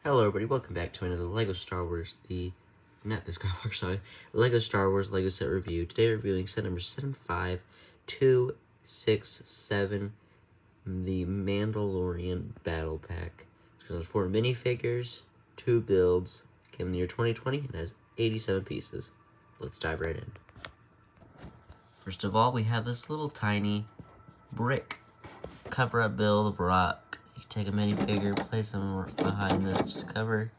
Hello everybody, welcome back to another LEGO Star Wars, LEGO Star Wars LEGO set review. Today we're reviewing set number 75267, the Mandalorian Battle Pack. It's got 4 minifigures, 2 builds, came in the year 2020, and has 87 pieces. Let's dive right in. First of all, we have this little tiny brick cover-up build of rock. You take a minifigure, place them behind this cover,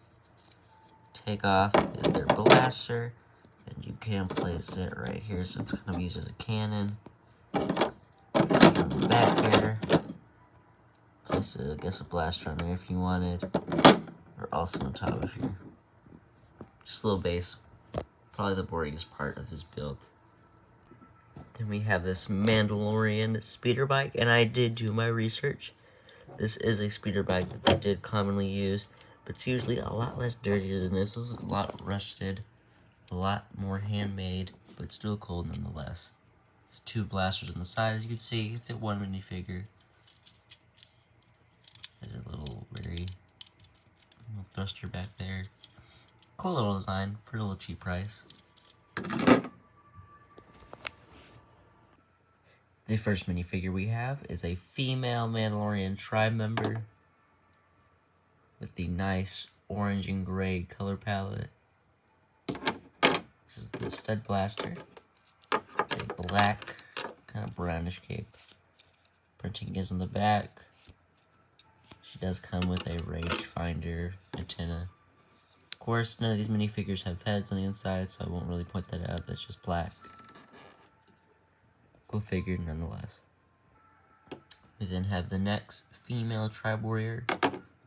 take off their blaster, and you can place it right here, so it's going to be used as a cannon. Back here, place a blaster on there if you wanted, or also on top of here. Just a little base, probably the boringest part of this build. Then we have this Mandalorian speeder bike, and I did do my research. This is a speeder bike that they did commonly use, but it's usually a lot less dirtier than this. This is a lot rusted, a lot more handmade, but still cool nonetheless. There's 2 blasters on the side, as you can see. You fit 1 minifigure. There's a little thruster back there. Cool little design, pretty little cheap price. The first minifigure we have is a female Mandalorian tribe member with the nice orange and gray color palette. This is the stud blaster. A black, kind of brownish cape. Printing is on the back. She does come with a rangefinder antenna. Of course, none of these minifigures have heads on the inside, so I won't really point that out. That's just black. Cool figure nonetheless. We then have the next female tribe warrior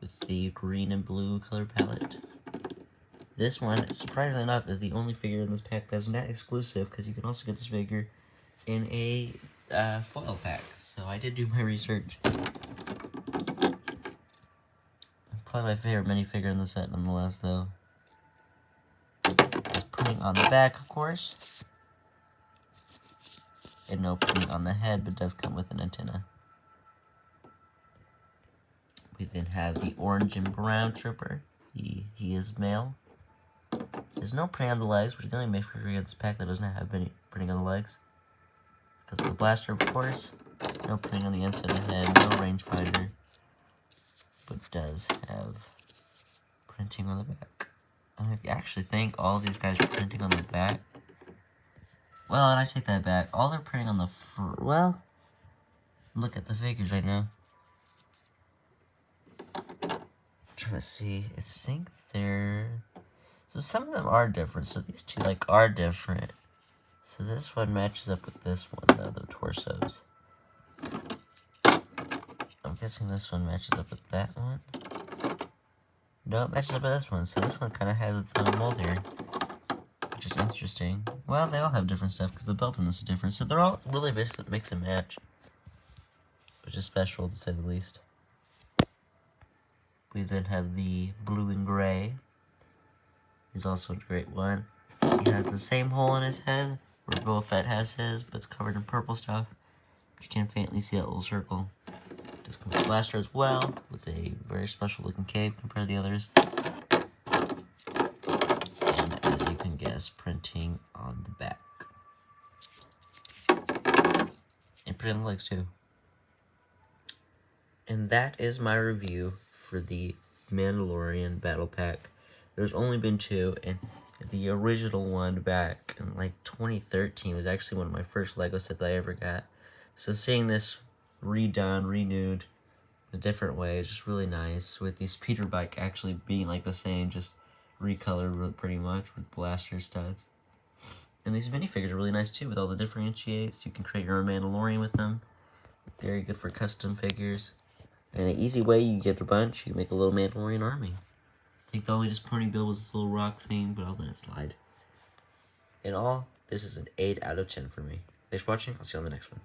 with the green and blue color palette. This one, surprisingly enough, is the only figure in this pack that's not exclusive, because you can also get this figure in a foil pack. So I did do my research. Probably my favorite minifigure in the set nonetheless, though. It's printing on the back, of course. And no printing on the head, but does come with an antenna. We then have the orange and brown trooper. He is male. There's no printing on the legs, which is the only minifigure in this pack that doesn't have any printing on the legs. Because of the blaster, of course. No printing on the inside of the head, no rangefinder. But does have printing on the back. I actually think all of these guys are printing on the back. Well, and I take that back. All they're printing on the front. Well, look at the figures right now. I'm trying to see. I think they're... So some of them are different. So these 2, are different. So this one matches up with this one, though, the torsos. I'm guessing this one matches up with that one. No, it matches up with this one. So this one kind of has its own mold here, which is interesting. Well, they all have different stuff because the belt on this is different. So they're all really mix and match, which is special to say the least. We then have the blue and gray. He's also a great one. He has the same hole in his head where Boba Fett has his, but it's covered in purple stuff. You can faintly see that little circle. Does come with a blaster as well, with a very special looking cape compared to the others. And as you can guess, printing on the back. And printing on the legs too. And that is my review for the Mandalorian Battle Pack. There's only been 2, and the original one back in 2013 was actually one of my first LEGO sets I ever got. So seeing this redone, renewed in a different way is just really nice, with the speeder bike actually being the same, just recolored pretty much with blaster studs. And these minifigures are really nice too, with all the differentiates. You can create your own Mandalorian with them. Very good for custom figures. And an easy way you get a bunch, you make a little Mandalorian army. I think the only disappointing build was this little rock thing, but I'll let it slide. In all, this is an 8 out of 10 for me. Thanks for watching. I'll see you on the next one.